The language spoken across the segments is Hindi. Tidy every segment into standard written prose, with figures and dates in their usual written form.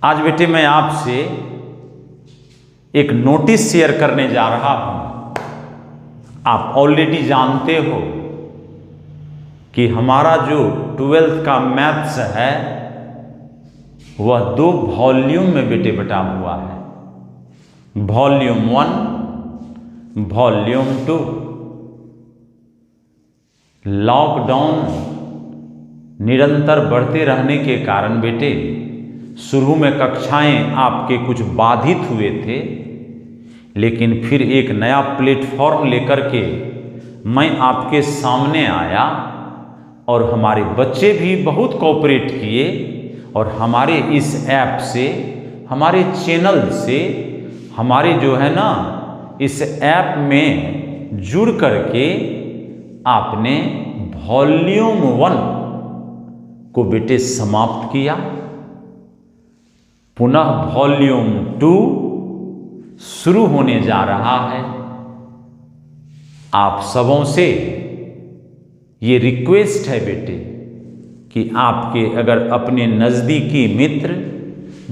आज बेटे मैं आपसे एक नोटिस शेयर करने जा रहा हूं। आप ऑलरेडी जानते हो कि हमारा जो 12th का मैथ्स है वह 2 वॉल्यूम में बेटे बटा हुआ है, वॉल्यूम 1, वॉल्यूम 2। लॉकडाउन निरंतर बढ़ते रहने के कारण बेटे शुरू में कक्षाएं आपके कुछ बाधित हुए थे, लेकिन फिर एक नया प्लेटफॉर्म लेकर के मैं आपके सामने आया और हमारे बच्चे भी बहुत कोऑपरेट किए और हमारे इस ऐप से, हमारे चैनल से, हमारे जो है ना इस ऐप में जुड़ करके आपने वॉल्यूम 1 को बेटे समाप्त किया। पुनः वॉल्यूम 2 शुरू होने जा रहा है। आप सबों से ये रिक्वेस्ट है बेटे कि आपके अगर अपने नज़दीकी मित्र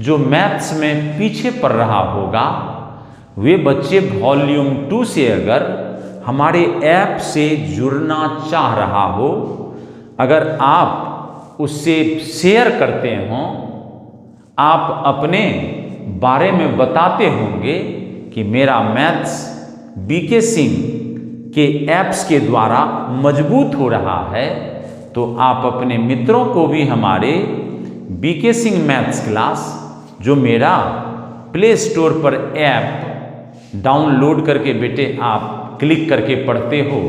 जो मैथ्स में पीछे पड़ रहा होगा, वे बच्चे वॉल्यूम 2 से अगर हमारे ऐप से जुड़ना चाह रहा हो, अगर आप उससे शेयर करते हों, आप अपने बारे में बताते होंगे कि मेरा मैथ्स बीके सिंह के ऐप्स के द्वारा मजबूत हो रहा है, तो आप अपने मित्रों को भी हमारे बीके सिंह मैथ्स क्लास जो मेरा प्ले स्टोर पर ऐप डाउनलोड करके बेटे आप क्लिक करके पढ़ते हो,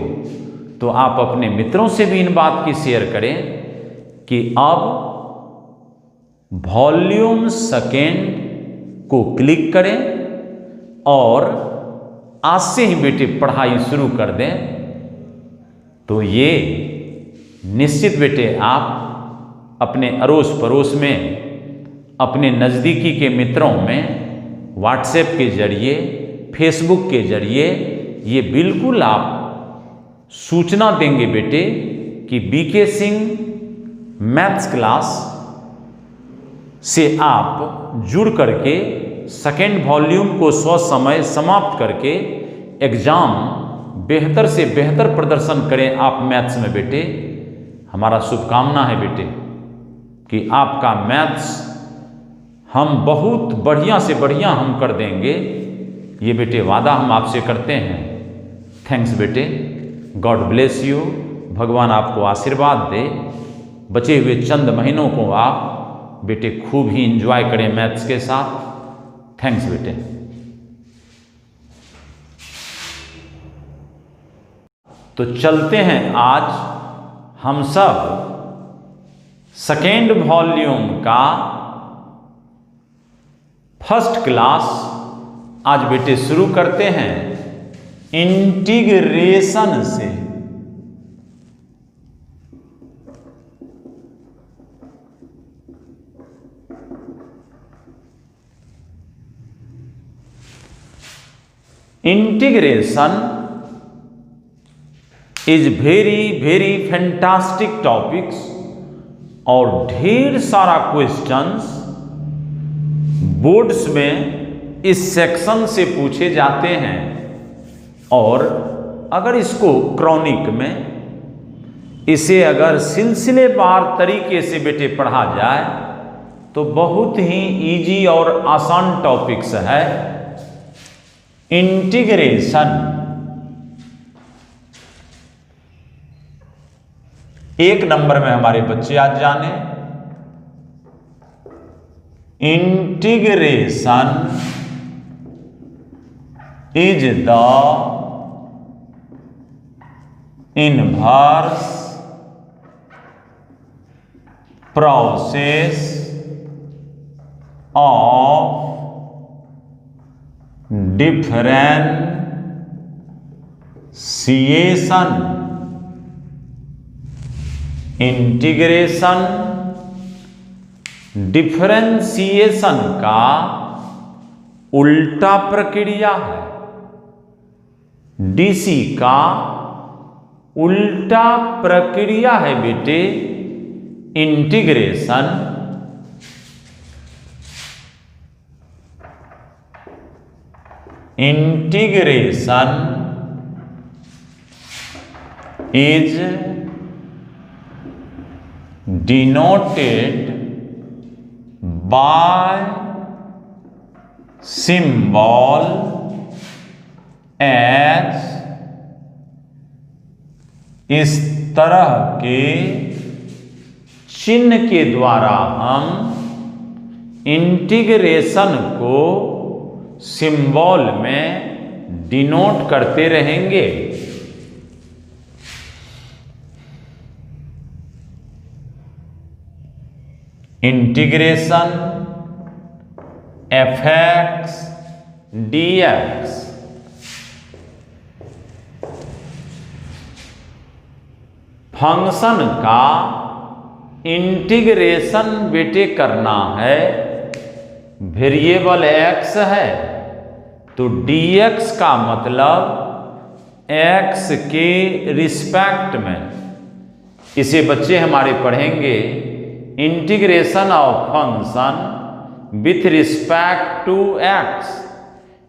तो आप अपने मित्रों से भी इन बात की शेयर करें कि अब वॉल्यूम 2 को क्लिक करें और आज से ही बेटे पढ़ाई शुरू कर दें। तो ये निश्चित बेटे आप अपने अड़ोस पड़ोस में, अपने नज़दीकी के मित्रों में व्हाट्सएप के जरिए, फेसबुक के जरिए ये बिल्कुल आप सूचना देंगे बेटे कि बीके सिंह मैथ्स क्लास से आप जुड़ करके 2nd वॉल्यूम को समय समाप्त करके एग्जाम बेहतर से बेहतर प्रदर्शन करें आप मैथ्स में बेटे। हमारा शुभकामना है बेटे कि आपका मैथ्स हम बहुत बढ़िया से बढ़िया हम कर देंगे, ये बेटे वादा हम आपसे करते हैं। थैंक्स बेटे, गॉड ब्लेस यू। भगवान आपको आशीर्वाद दे। बचे हुए चंद महीनों को आप बेटे खूब ही एंजॉय करें मैथ्स के साथ। थैंक्स बेटे। तो चलते हैं आज हम सब 2nd वॉल्यूम का 1st क्लास आज बेटे शुरू करते हैं इंटीग्रेशन से। Integration is very fantastic topics और ढेर सारा क्वेश्चंस बोर्ड्स में इस सेक्शन से पूछे जाते हैं। और अगर इसको क्रॉनिक में, इसे अगर सिलसिलेवार तरीके से बेटे पढ़ा जाए तो बहुत ही इजी और आसान टॉपिक्स है इंटीग्रेशन। 1 नंबर में हमारे बच्चे आज जाने integration is the inverse process of differentiation. Integration differentiation का उल्टा प्रक्रिया है। डीसी का उल्टा प्रक्रिया है बेटे integration. Integration is denoted by symbol as, इस तरह के चिन्ह के द्वारा हम इंटीग्रेशन को सिंबल में डिनोट करते रहेंगे। इंटीग्रेशन fx dx, फंक्शन का इंटीग्रेशन बेटे करना है, वेरिएबल x है तो dx का मतलब x के रिस्पेक्ट में। इसे बच्चे हमारे पढ़ेंगे integration of function with respect to x,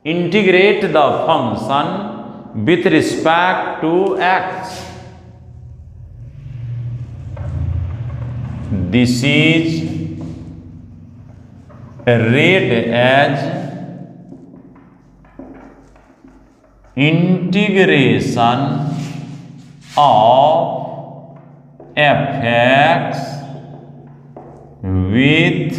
integrate the function with respect to x। This is read as integration of fx with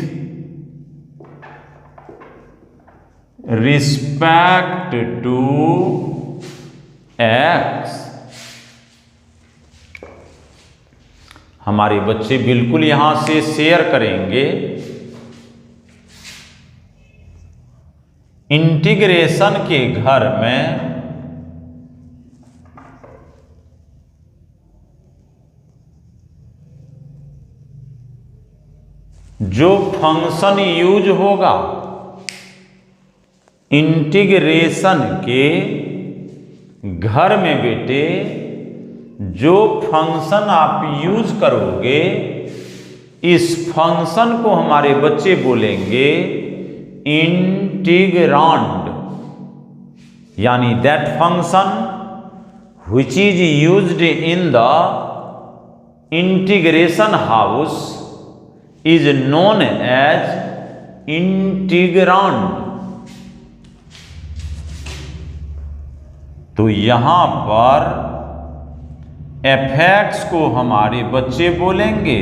respect to x। हमारे बच्चे बिल्कुल यहां से शेयर करेंगे। इंटीग्रेशन के घर में जो फंक्शन यूज होगा, इंटीग्रेशन के घर में बेटे जो फंक्शन आप यूज करोगे, इस फंक्शन को हमारे बच्चे बोलेंगे इंटीग्रांड, यानी that function which is used in the integration house is known as integrand। तो यहां पर fx को हमारे बच्चे बोलेंगे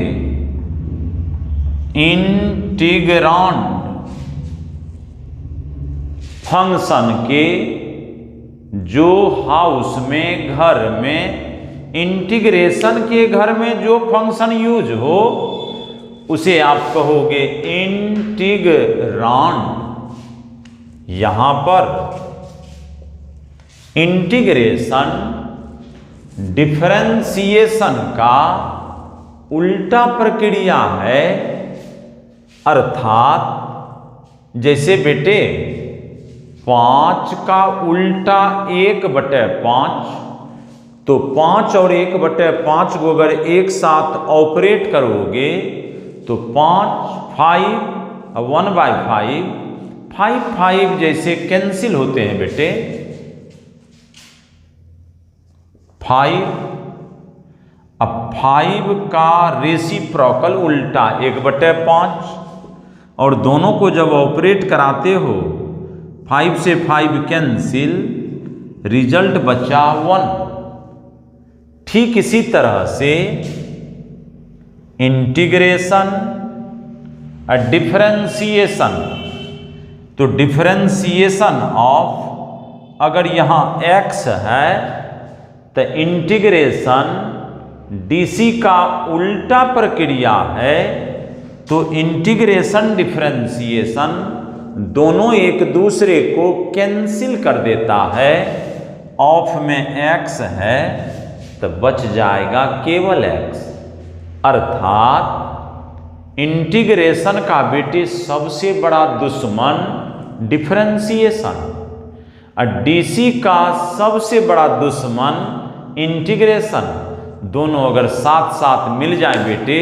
इंटीग्रांड, फंक्शन के जो हाउस में, घर में, इंटीग्रेशन के घर में जो फंक्शन यूज हो उसे आप कहोगे इंटीग्रांड। यहां पर इंटीग्रेशन डिफरेंशिएशन का उल्टा प्रक्रिया है, अर्थात जैसे बेटे 5 का उल्टा 1/5, तो 5 और 1/5 को अगर एक साथ ऑपरेट करोगे तो 5 5 1/5 5 5 जैसे कैंसिल होते हैं बेटे 5। अब 5 का रेसिप्रोकल उल्टा 1/5, और दोनों को जब ऑपरेट कराते हो 5 से 5 कैंसिल, रिजल्ट बचा 1। ठीक इसी तरह से इंटीग्रेशन और डिफरेंशिएशन, तो डिफरेंशिएशन ऑफ अगर यहां x है तो इंटीग्रेशन डीसी का उल्टा प्रक्रिया है, तो इंटीग्रेशन डिफरेंशिएशन दोनों एक दूसरे को कैंसिल कर देता है। ऑफ में x है तो बच जाएगा केवल x, अर्थात इंटीग्रेशन का बेटे सबसे बड़ा दुश्मन डिफरेंशिएशन, और डीसी का सबसे बड़ा दुश्मन इंटीग्रेशन। दोनों अगर साथ साथ मिल जाए बेटे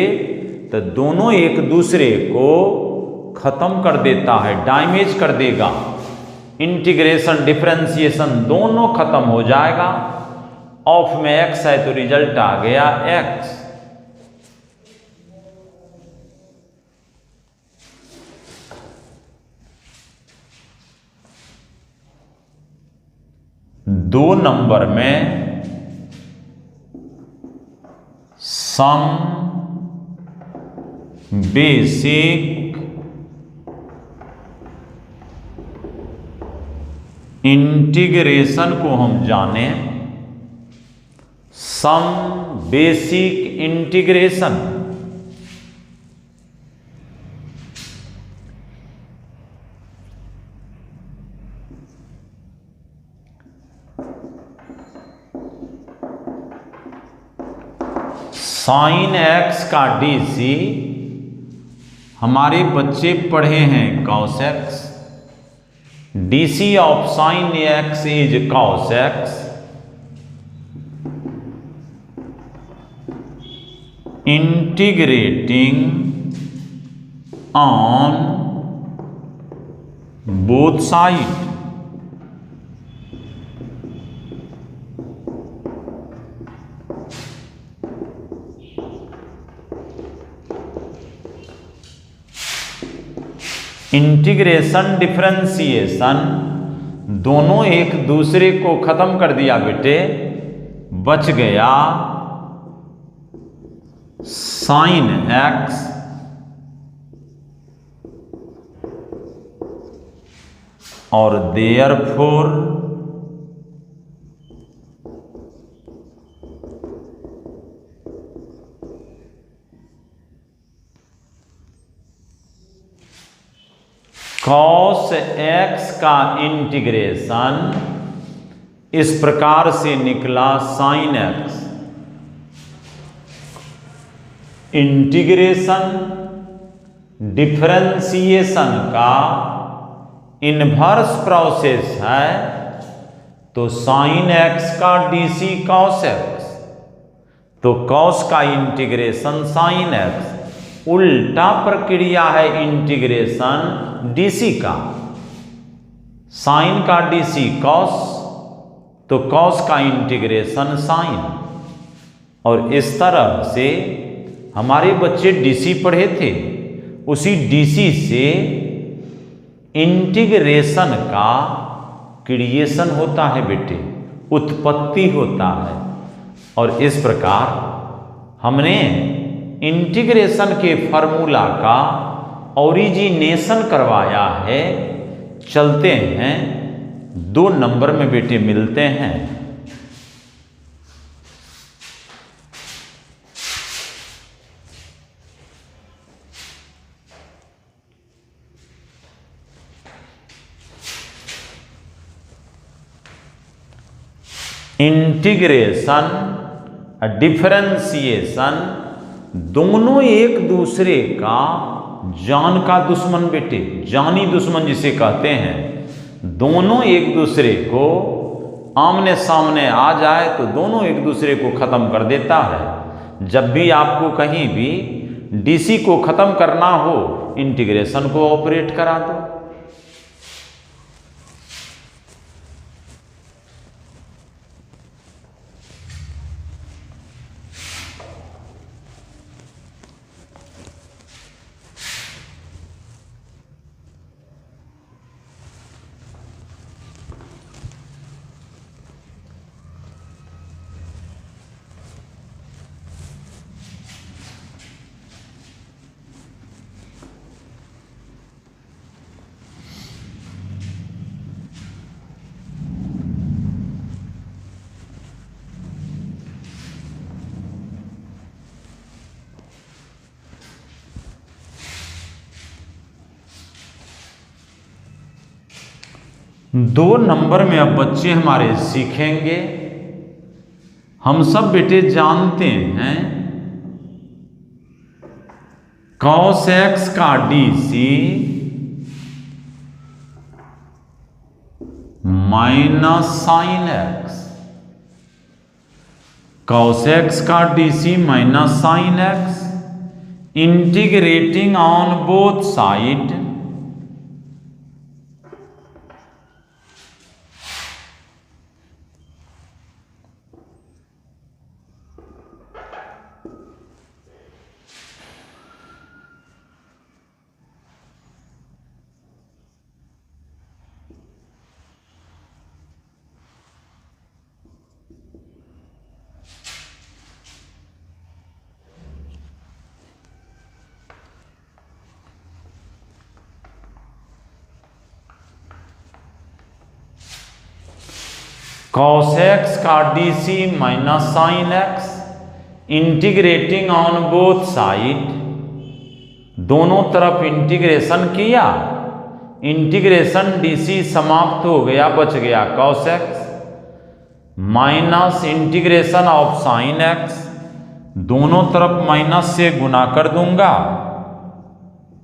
तो दोनों एक दूसरे को खत्म कर देता है, डैमेज कर देगा। इंटीग्रेशन डिफरेंशिएशन दोनों खत्म हो जाएगा। ऑफ में x है तो रिजल्ट आ गया x। दो नंबर में सम बेसिक इंटीग्रेशन को हम जाने। Some basic integration sine x का डीसी हमारे बच्चे पढ़े हैं cos x. DC of sine x is cos x. Integrating on both side integration differentiation दोनों एक दूसरे को खत्म कर दिया बेटे, बच गया साइन एक्स और देयरफॉर कॉस एक्स का इंटीग्रेशन इस प्रकार से निकला साइन एक्स। इंटीग्रेशन डिफरेंशिएशन का इन्वर्स प्रोसेस है तो साइन एक्स का डीसी कॉस एक्स, तो कॉस का इंटीग्रेशन साइन एक्स। उल्टा प्रक्रिया है इंटीग्रेशन डीसी का, साइन का डीसी कॉस तो कॉस का इंटीग्रेशन साइन। और इस तरह से हमारे बच्चे डीसी पढ़े थे, उसी डीसी से इंटीग्रेशन का क्रिएशन होता है बेटे, उत्पत्ति होता है। और इस प्रकार हमने इंटीग्रेशन के फॉर्मूला का ओरिजिनेशन करवाया है। चलते हैं 2 नंबर में बेटे मिलते हैं। इंटीग्रेशन डिफरेंशिएशन दोनों एक दूसरे का जान का दुश्मन बेटे, जानी दुश्मन जिसे कहते हैं। दोनों एक दूसरे को आमने सामने आ जाए तो दोनों एक दूसरे को खत्म कर देता है। जब भी आपको कहीं भी डीसी को खत्म करना हो, इंटीग्रेशन को ऑपरेट करा दो। दो नंबर में अब बच्चे हमारे सीखेंगे। हम सब बेटे जानते हैं कॉस एक्स का DC minus sine x, cos x का DC minus sine x, integrating on both side cos x का DC minus sine x, integrating on both side, दोनों तरफ इंटीग्रेशन किया, इंटीग्रेशन डीसी समाप्त हो गया, बच गया cos x, minus integration of sine x, दोनों तरफ माइनस से गुना कर दूंगा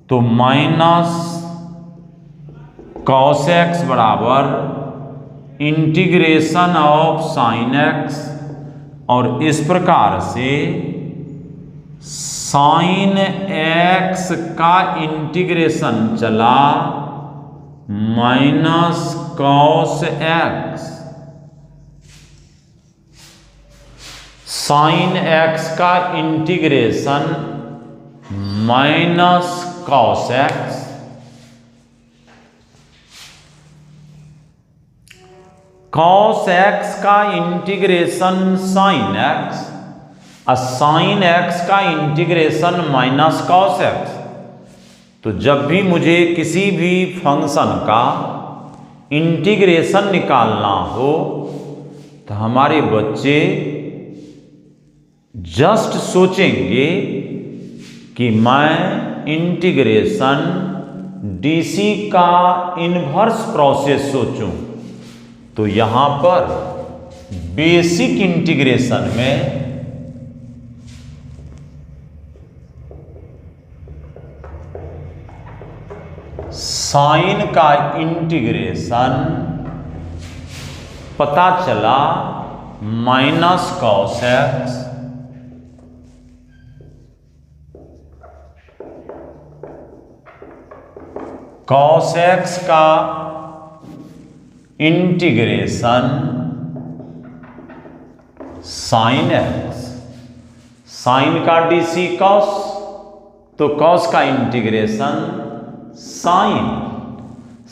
तो माइनस कॉस एक्स बराबर इंटीग्रेशन ऑफ साइन एक्स, और इस प्रकार से साइन एक्स का इंटीग्रेशन चला minus cos x, sine x का integration minus cos x, cos x का इंटीग्रेशन साइन एक्स, और साइन एक्स का इंटीग्रेशन माइनस कॉस एक्स। तो जब भी मुझे किसी भी फंक्शन का इंटीग्रेशन निकालना हो तो हमारे बच्चे जस्ट सोचेंगे कि मैं इंटीग्रेशन डीसी का इन्वर्स प्रोसेस सोचूं, तो यहां पर बेसिक इंटीग्रेशन में साइन का इंटीग्रेशन पता चला minus cos x, cos x का इंटीग्रेशन साइन एक्स, साइन का डीसी कॉस, तो कॉस का इंटीग्रेशन साइन,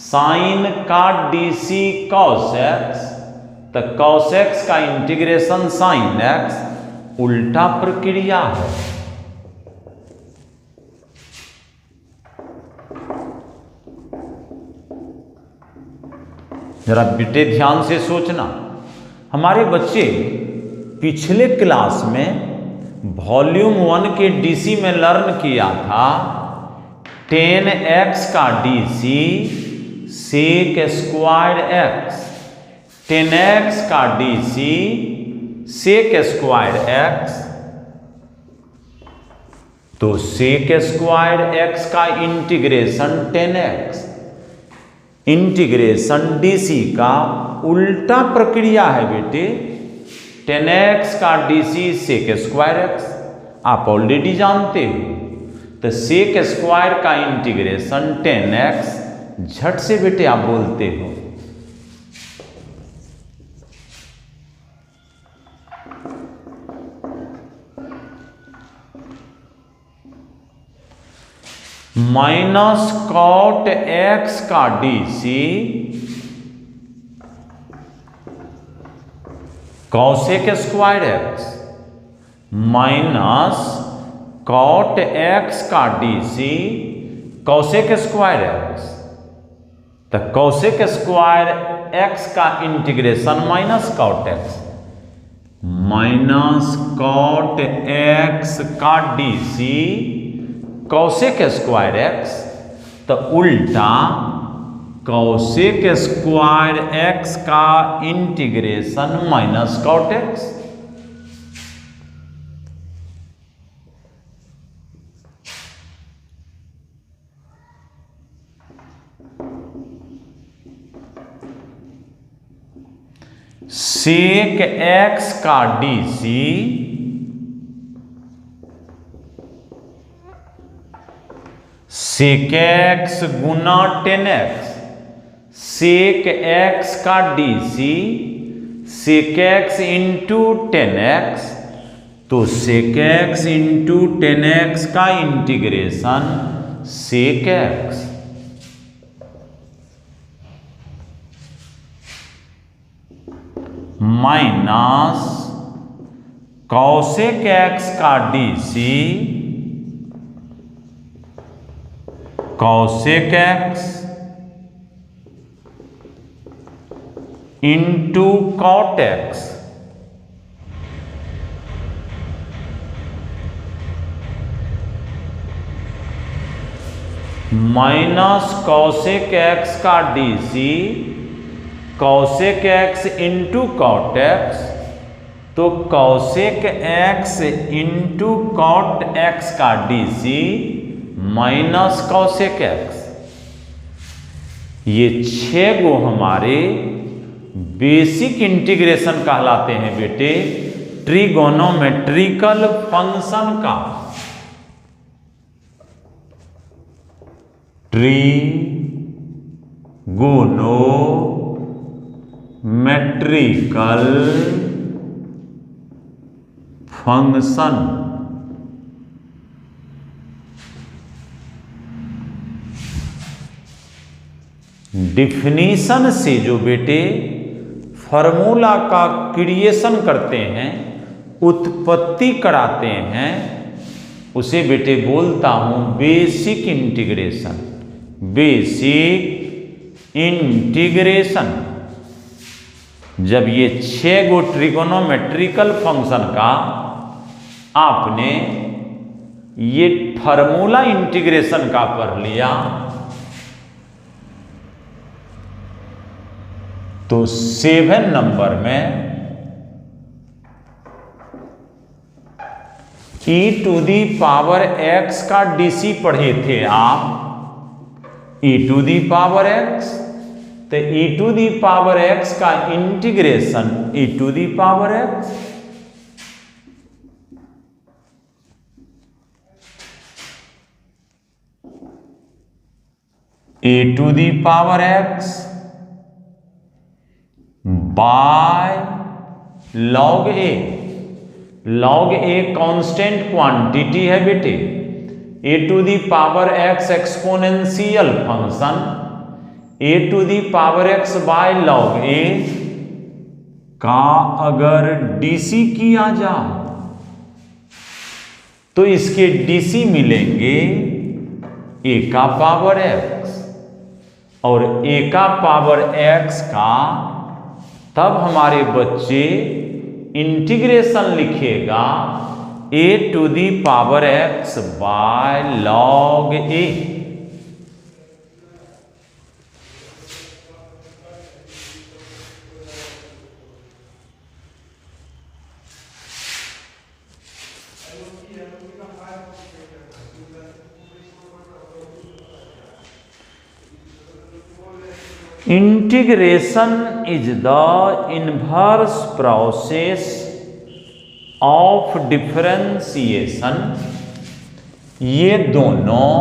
साइन का डीसी कॉस एक्स, तो कॉस एक्स का इंटीग्रेशन साइन एक्स, उल्टा प्रक्रिया है। जरा बेटे ध्यान से सोचना, हमारे बच्चे पिछले क्लास में वॉल्यूम 1 के डीसी में लर्न किया था 10x का DC sec square x, 10x का डीसी सेक स्क्वायर एक्स, तो सेक स्क्वायर एक्स का इंटीग्रेशन 10x, इंटीग्रेशन डीसी का उल्टा प्रक्रिया है बेटे, 10x का डीसी सेक स्क्वायर एक्स आप ऑलरेडी जानते हो, तो सेक स्क्वायर का इंटीग्रेशन 10x, झट से बेटे आप बोलते हो माइनस कॉट एक्स का DC cosec square x, minus cot x का डीसी कॉसेक स्क्वायर एक्स, तो कॉसेक स्क्वायर एक्स का integration minus cot x, minus cot x का डीसी कॉसेक स्क्वायर एक्स, तो उल्टा कॉसेक स्क्वायर एक्स का integration minus cot x. Sec x का डीसी सेक एक्स गुना 10x, सेक एक्स का DC sec x into 10x, तो सेक एक्स इंटू 10x का इंटीग्रेशन सेक एक्स, माइनस कॉसेक एक्स का DC cosec x into cot x minus cosec x का DC cosec x into cot x, तो cosec x into cot x का डीसी माइनस कॉसेक एक्स। ये 6 गो हमारे बेसिक इंटीग्रेशन कहलाते हैं बेटे ट्रिगोनोमेट्रिकल फंक्शन का। Trigonometrical function. डिफिनीशन से जो बेटे फॉर्मूला का क्रिएशन करते हैं, उत्पत्ति कराते हैं, उसे बेटे बोलता हूं बेसिक इंटीग्रेशन। Basic integration. जब ये 6 गो ट्रिगोनोमेट्रिकल फंक्शन का आपने ये फॉर्मूला इंटीग्रेशन का पढ़ लिया, तो 7 नंबर में e to the power x का डीसी पढ़े थे आप। e to the power x, तो e to the power x का integration e to the power x। e to the power x by log A. Log A constant quantity है बेटे। A to the power x exponential function, A to the power x by log A का अगर डीसी किया जाए तो इसके डीसी मिलेंगे ए का पावर एक्स, और ए का पावर एक्स का तब हमारे बच्चे इंटीग्रेशन लिखेगा A to the power x by log A. Integration is the inverse process of differentiation. ये दोनों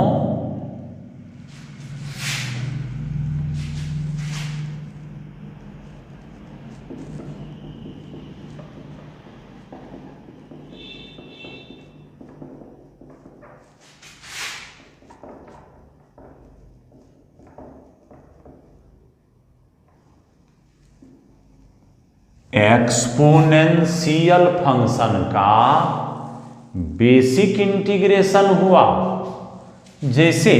एक्सपोनेंशियल फंक्शन का बेसिक इंटीग्रेशन हुआ। जैसे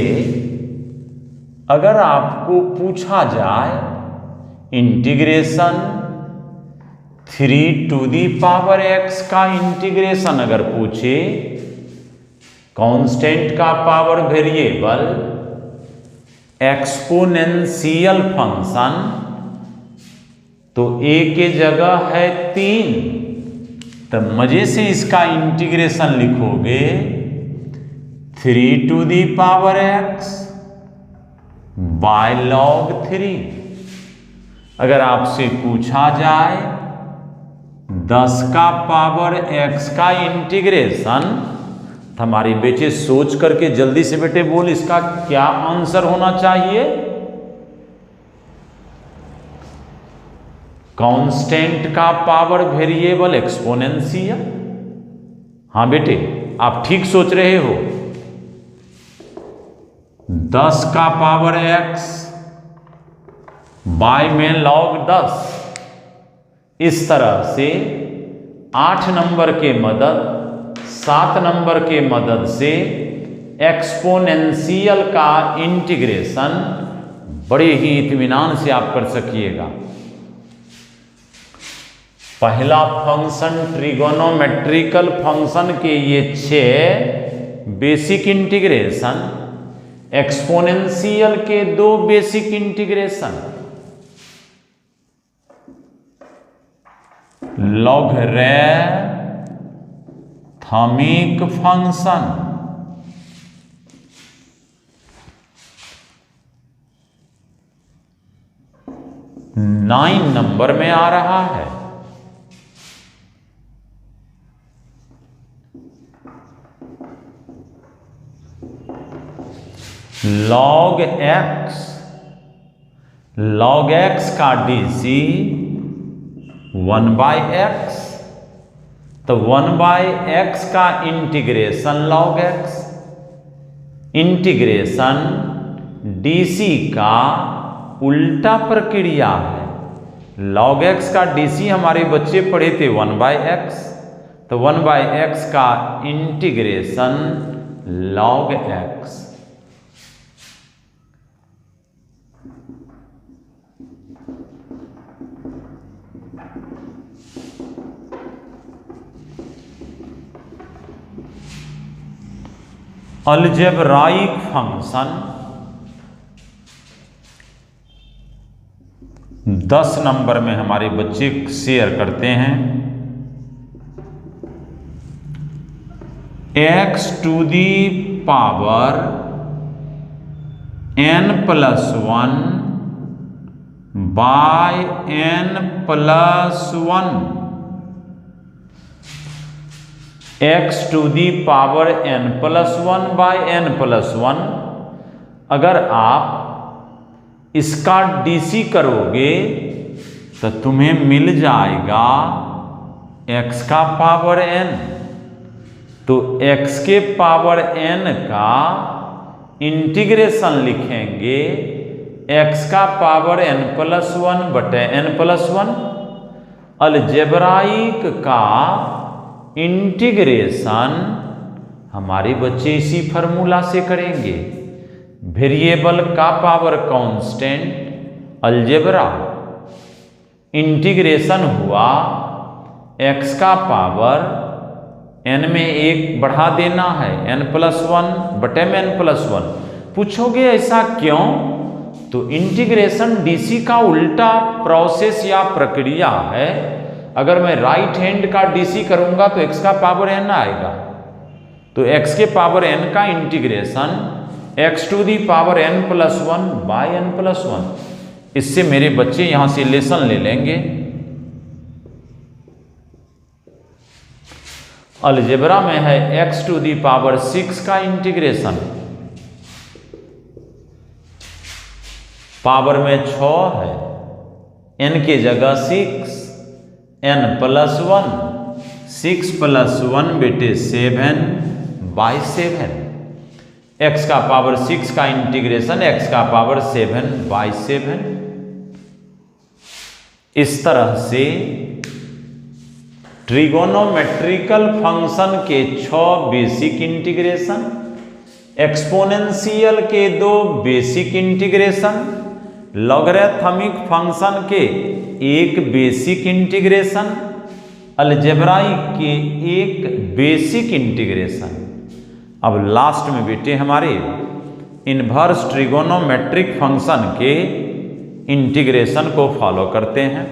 अगर आपको पूछा जाए integration 3 to the power x का इंटीग्रेशन अगर पूछे, कांस्टेंट का पावर वेरिएबल, एक्सपोनेंशियल फंक्शन, तो ए के जगह है 3, तो मजे से इसका इंटीग्रेशन लिखोगे 3 to the power x by log 3। अगर आपसे पूछा जाए 10 का पावर एक्स का इंटीग्रेशन, तो हमारे बेटे सोच करके जल्दी से बेटे बोल इसका क्या आंसर होना चाहिए। कांस्टेंट का पावर वेरिएबल एक्सपोनेंशियल। हाँ बेटे आप ठीक सोच रहे हो। 10 का पावर एक्स बाय में लॉग 10। इस तरह से 8 नंबर के मदद, 7 नंबर के मदद से एक्सपोनेंशियल का इंटीग्रेशन बड़े ही इत्मीनान से आप कर सकिएगा। पहला फंक्शन ट्रिगोनोमेट्रिकल फंक्शन के ये 6 बेसिक इंटीग्रेशन, एक्सपोनेंशियल के 2 basic integration, logarithmic function, 9 number में आ रहा है। log x का DC 1/x, तो 1/x का integration log x, integration DC का उल्टा प्रक्रिया है। log x का DC हमारे बच्चे पढ़े थे 1/x, तो 1/x का integration log x। Algebraic function 10 number में हमारे बच्चे शेयर करते हैं। x to the power n+1 by n+1, x to the power n+1 by n+1। अगर आप इसका DC करोगे तो तुम्हें मिल जाएगा x का पावर n, तो x के पावर n का इंटीग्रेशन लिखेंगे x का पावर n+1 बटे n+1। अलजेब्राइक का इंटीग्रेशन हमारे बच्चे इसी फॉर्मूला से करेंगे। वेरिएबल का पावर कांस्टेंट अलजेब्रा, इंटीग्रेशन हुआ x का पावर n में 1 बढ़ा देना है n+1 बटे में n+1। पूछोगे ऐसा क्यों, तो इंटीग्रेशन DC का उल्टा प्रोसेस या प्रक्रिया है। अगर मैं राइट हैंड का DC करूंगा तो x का पावर n आएगा, तो x के पावर n का integration x to the power n+1 by n+1। इससे मेरे बच्चे यहां से लेसन ले लेंगे। अलजेब्रा में है x टू दी पावर 6 का इंटीग्रेशन, पावर में 6 है, n के जगह 6, n+1, 6+1 बेटे 7/7। x का पावर 6 का इंटीग्रेशन x का पावर 7/7। इस तरह से ट्रिगोनोमेट्रिकल फंक्शन के 6 बेसिक इंटीग्रेशन, एक्सपोनेंशियल के 2 बेसिक इंटीग्रेशन, लॉगरिथमिक फंक्शन के 1 बेसिक इंटीग्रेशन, अलजेब्राइक के 1 बेसिक इंटीग्रेशन। अब लास्ट में बेटे हमारे इन्वर्स ट्रिगोनोमेट्रिक फंक्शन के इंटीग्रेशन को फॉलो करते हैं।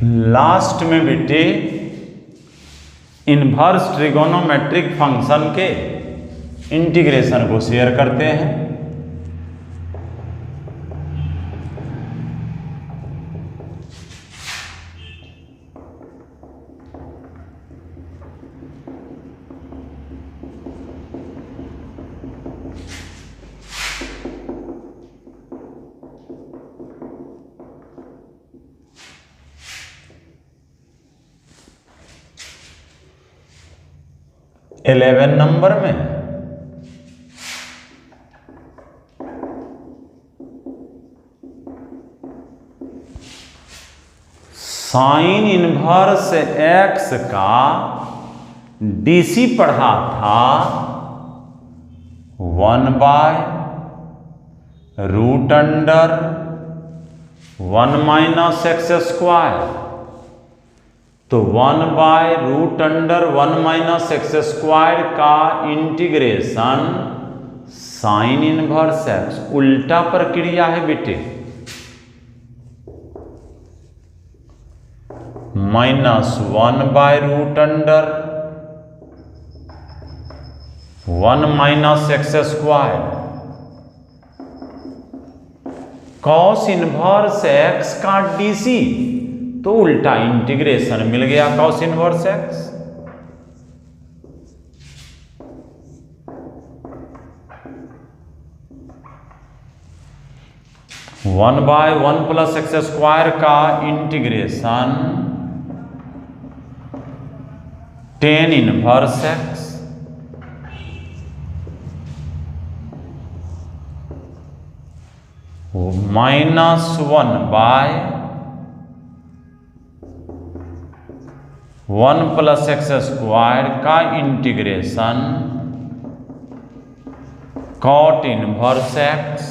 लास्ट में बेटे इन्वर्स ट्रिगोनोमेट्रिक फंक्शन के इंटीग्रेशन को शेयर करते हैं। इलेवन नंबर में साइन इनवर्स एक्स का डीसी पढ़ा था 1/√(1 - x²) तो 1/√(1 - x² का इंटीग्रेशन साइन इनवर्स एक्स, उल्टा प्रक्रिया है बेटे, -1/√(1 - x², कॉस इनवर्स एक्स का डीसी, तो उल्टा इंटीग्रेशन मिल गया cos inverse x. One by 1 + x² का integration tan inverse x, -1/1 + x² का integration cot inverse x,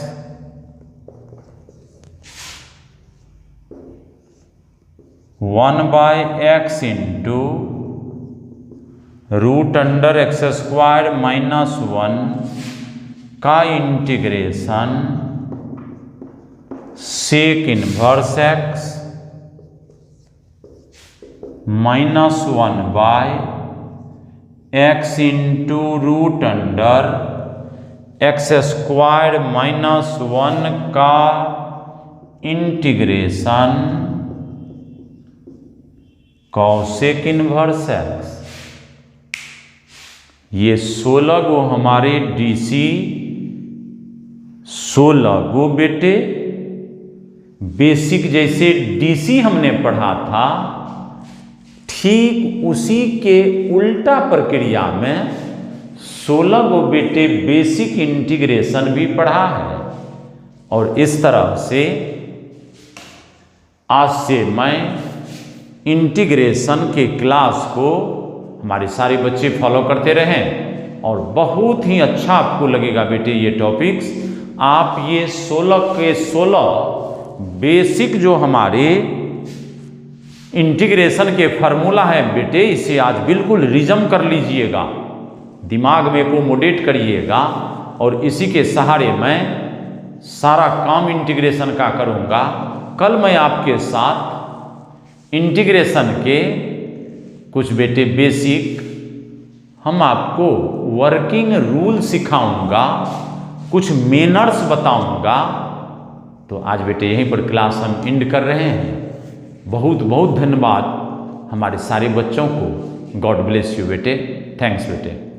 one by x × √(x² - 1) का integration sec inverse x, -1/x × √(x² - 1) का इंटीग्रेशन cosec इनवर्स एक्स। ये 16 गो हमारे डीसी, 16 गो बेटे बेसिक जैसे डीसी हमने पढ़ा था, ठीक उसी के उल्टा प्रक्रिया में 16 गो बेटे बेसिक इंटीग्रेशन भी पढ़ा है। और इस तरह से आज से मैं इंटीग्रेशन के क्लास को हमारे सारे बच्चे फॉलो करते रहें और बहुत ही अच्छा आपको लगेगा बेटे ये टॉपिक्स। आप ये 16 के 16 बेसिक जो हमारे इंटीग्रेशन के फार्मूला है बेटे, इसे आज बिल्कुल रिजम कर लीजिएगा, दिमाग में एकोमोडेट करिएगा और इसी के सहारे मैं सारा काम इंटीग्रेशन का करूँगा। कल मैं आपके साथ इंटीग्रेशन के कुछ बेटे बेसिक हम आपको वर्किंग रूल सिखाऊंगा, कुछ मैनर्स बताऊंगा। तो आज बेटे यहीं पर क्लास हम एंड कर रहे हैं। बहुत बहुत धन्यवाद हमारे सारे बच्चों को। गॉड ब्लेस यू बेटे। थैंक्स बेटे।